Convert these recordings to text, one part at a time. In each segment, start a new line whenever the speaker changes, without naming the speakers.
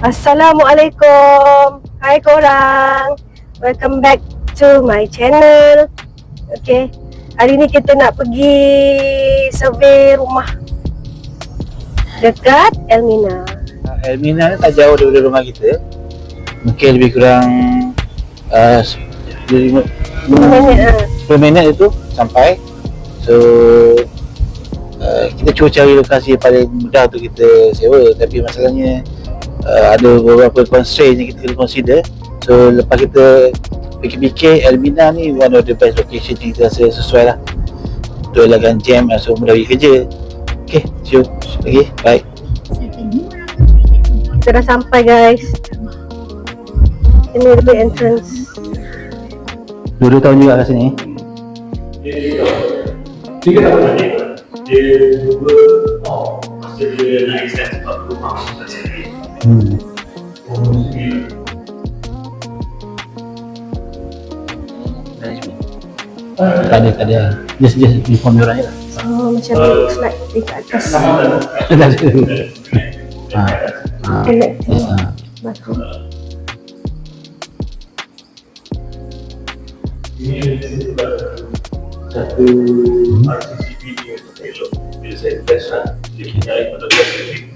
Assalamualaikum. Hai korang. Welcome back to my channel. Okay, hari ni kita nak pergi survey rumah dekat Elmina.
Elmina ni tak jauh daripada rumah kita. Mungkin lebih kurang 10 minit itu sampai. So kita cuba cari lokasi yang paling mudah untuk kita sewa. Tapi masalahnya ada beberapa constraint yang kita kena consider. So lepas kita fikir-fikir, Elmina ni one of the best location yang kita rasa sesuai lah untuk elakkan jam, so mudah pergi kerja. Okay, see you. Okay, bye.
Kita dah sampai guys. Ini the entrance.
Dua tahun juga kat sini.
Tiga tahun lagi. Dia dua masa dia nak extend sebab rumah kat sini.
Tak ada. Just inform orang je lah.
Oh, macam looks like dekat atas. Batu.
Satu RCCB ni untuk elok. Bila saya test lah, dia hindari pada test ini.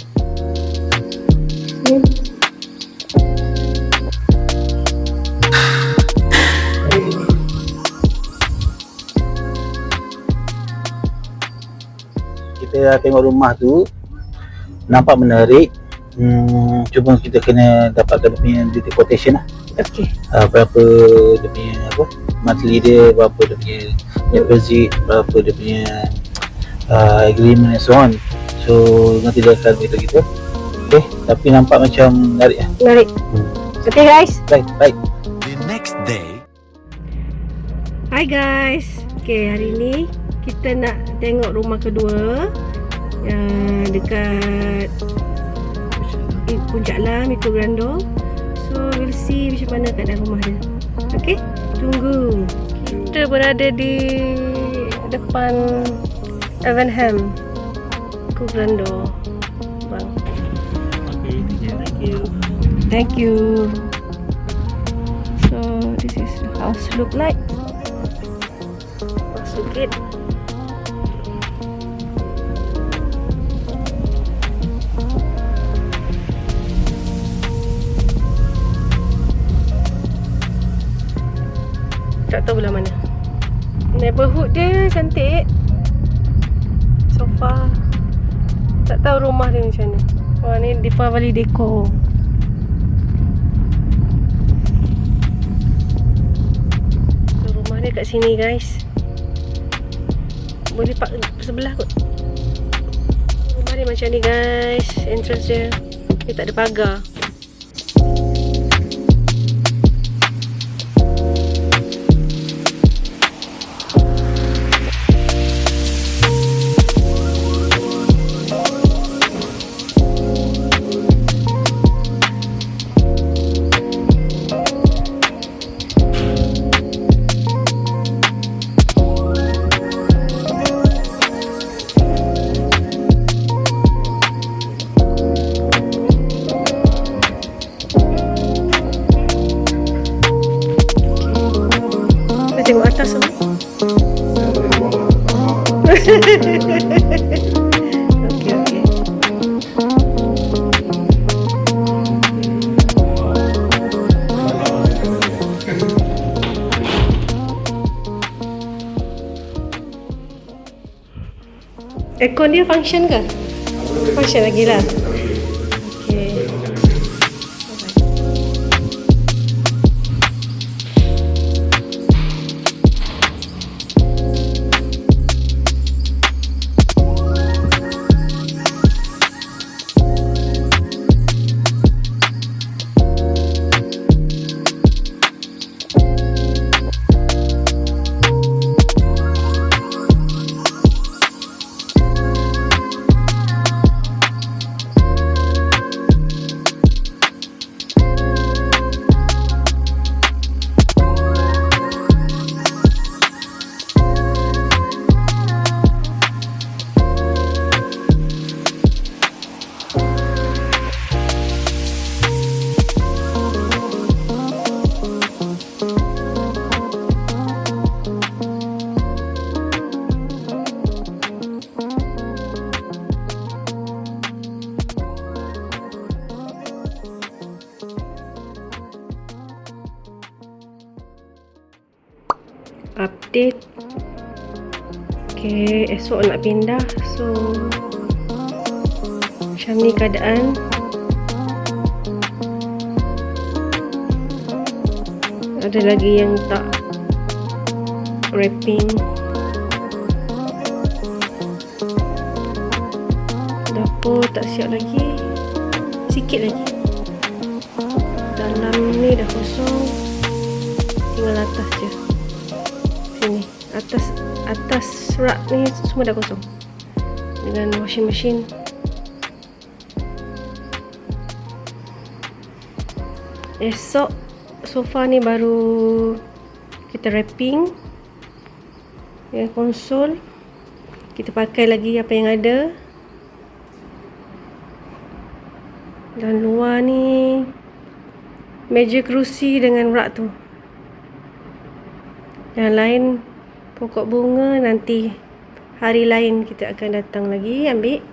Kita dah tengok rumah tu, nampak menarik. Cuma kita kena dapatkan dia punya detail quotation lah.
Okay.
Berapa dia punya monthly dia, berapa dia punya deposit, berapa dia punya agreement and so on. So nanti dia akan beritahu kita. Okay, tapi nampak macam menarik lah.
Menarik. Okay guys.
Baik.
The next day.
Hi guys. Okay, hari ni kita nak tengok rumah kedua yang dekat Puncak Lam, Eco Grando. So we'll see macam mana keadaan rumah dia. Okay, tunggu. Kita berada di depan Evenham Eco Grando. Bang.
Okay,
Thank you. So this is the house look like. Masuk gate. Tak tahu belah mana. Neighborhood dia cantik. So far tak tahu rumah dia macam mana. Wah, ni Deepavali Deco. So rumah dia kat sini guys. Boleh park sebelah kot. Rumah dia macam ni guys. Entrance dia, dia tak ada pagar. Tengok atas semua. Okay. Aircon dia function ke? Function lagi lah. Okay. Okay, esok nak pindah. So macam ni keadaan. Ada lagi yang tak wrapping. Dapur tak siap lagi. Sikit lagi. Dalam ni dah kosong. Tinggal atas je. Sini. Atas rak ni semua dah kosong. Dengan washing machine. Esok sofa ni baru kita wrapping. Yang konsol kita pakai lagi apa yang ada. Dan luar ni meja kerusi dengan rak tu. Yang lain pokok bunga nanti hari lain kita akan datang lagi ambil.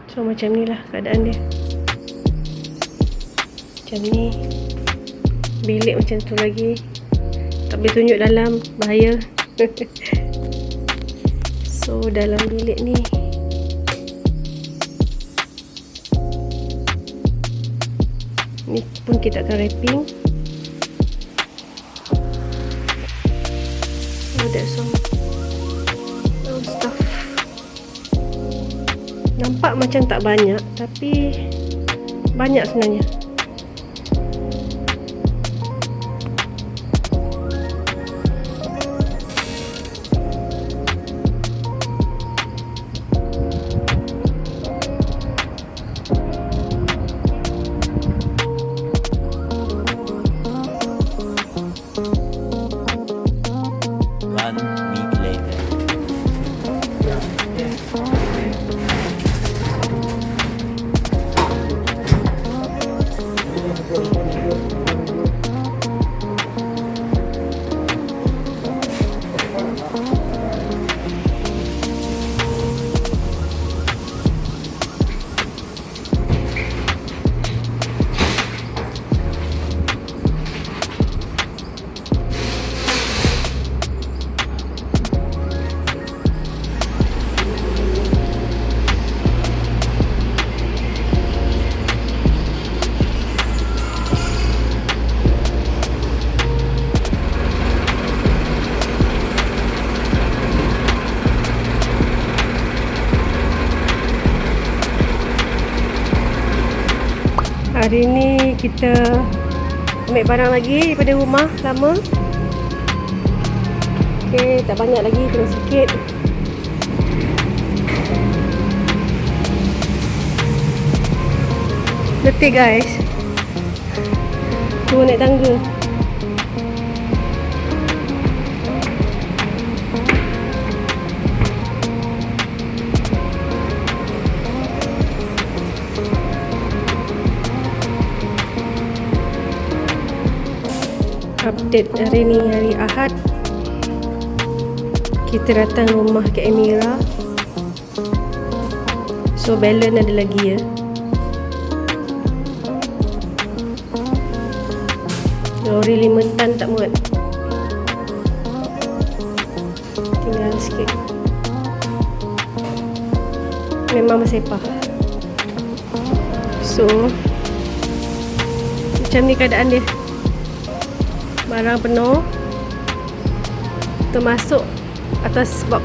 So macam ni lah keadaan dia. Macam ni. Bilik macam tu lagi. Tak boleh tunjuk dalam, bahaya. So dalam bilik ni ni pun kita akan wrapping. So that's all stuff. Nampak macam tak banyak, tapi banyak sebenarnya. Hari ni kita ambil barang lagi daripada rumah lama. Okay, tak banyak lagi, kena sikit. Letih guys. Turun naik tangga. Update hari ni, hari Ahad. Kita datang rumah Kak Emira. So balance ada lagi ya. Lori 5 tan tak muat. Tinggal sikit. Memang bersepah. So macam ni keadaan dia. Barang penuh, termasuk atas box.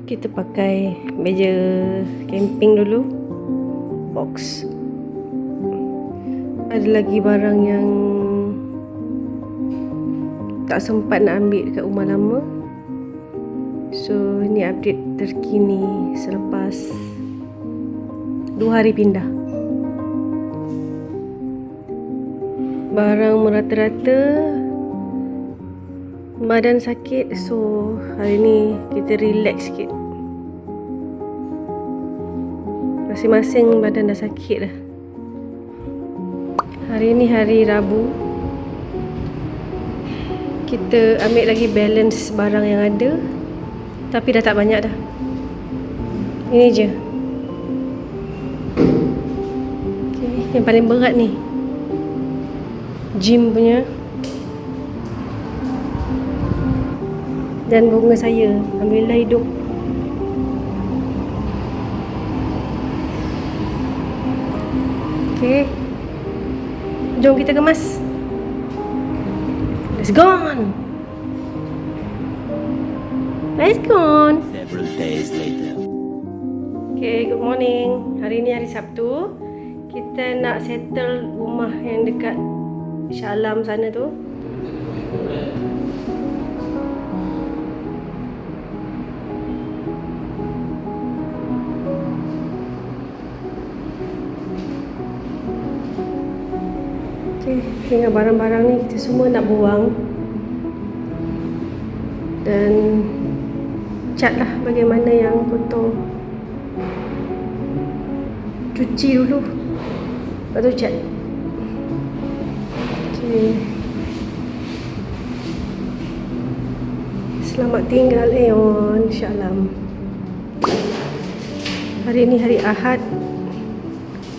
Kita pakai meja camping dulu. Box. Ada lagi barang yang tak sempat nak ambil dekat rumah lama. So ini update terkini selepas 2 hari pindah. Barang merata-rata Badan sakit, so hari ni kita relax sikit. Masing-masing badan dah sakit dah. Hari ni hari Rabu. Kita ambil lagi balance barang yang ada, tapi dah tak banyak dah. Ini je. Okay, yang paling berat ni gym punya dan bunga saya. Alhamdulillah hidup. Okay, jom kita kemas. Let's go on. Let's go on.
Several days later.
Okay, good morning. Hari ni hari Sabtu. Kita nak settle rumah yang dekat Shah Alam sana tu. Okay, tinggal barang-barang ni kita semua nak buang. Dan cat lah bagaimana yang kotor. Cuci dulu, lepas tu cat. Okay. Selamat tinggal Aeon Shah Alam. Hari ni hari Ahad,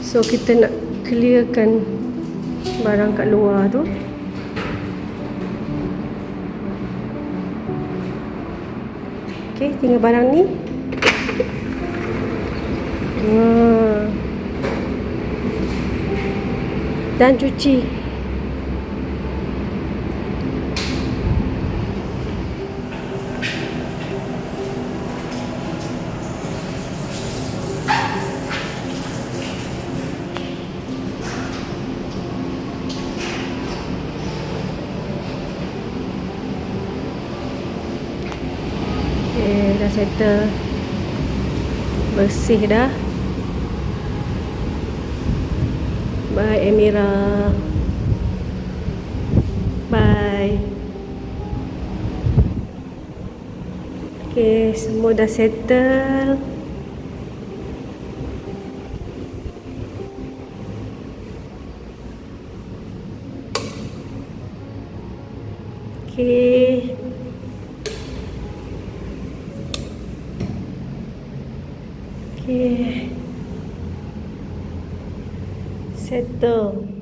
so kita nak clearkan barang kat luar tu. Okay, tinggal barang ni. Dan cuci. Okay, dah settle. Bersih dah. Bye Amira. Bye. Okay, semua dah settle. Okay. Okay. Settle.